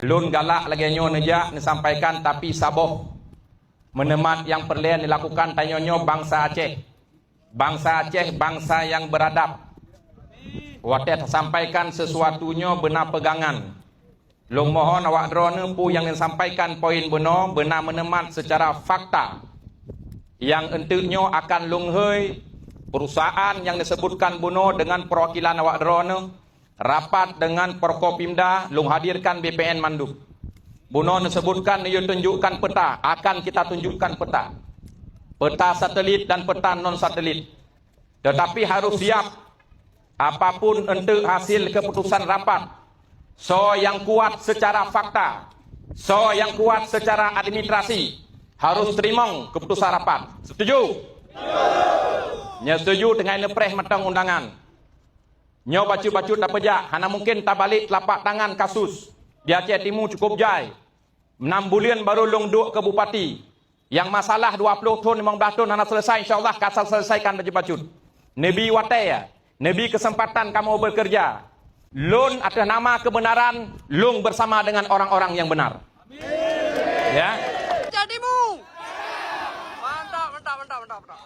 Lun galak lagi nyo nejak disampaikan tapi saboh menemat yang perlu dilakukan tanyonyo bangsa Aceh. Bangsa Aceh bangsa yang beradab. Watet sampaikan sesuatunya benar pegangan. Long mohon awak drone pu yang disampaikan poin benar menemat secara fakta. Yang entuknya akan lunghoi perusahaan yang disebutkan buno dengan perwakilan awak drone rapat dengan Porkopimda lung hadirkan BPN Manduk. Buno disebutkan ia tunjukkan peta, akan kita tunjukkan peta. Peta satelit dan peta non satelit. Tetapi harus siap apapun untuk hasil keputusan rapat. So yang kuat secara fakta, so yang kuat secara administrasi harus terima keputusan rapat. Setuju? Setuju dengan nepres matang undangan. Nyo bacu-bacu tak pejak, hana mungkin tak balik telapak tangan kasus di Aceh Timur cukup jai. 6 bulan baru long duk ke bupati. Yang masalah 20 tahun 15 tahun hana selesai, insyaAllah kasal selesaikan bacu-bacu. Nabi watai ya, Nabi kesempatan kamu bekerja. Lun atas nama kebenaran, lung bersama dengan orang-orang yang benar. Amin. Ya. Aceh Timur. Mantap, mantap, mantap, mantap.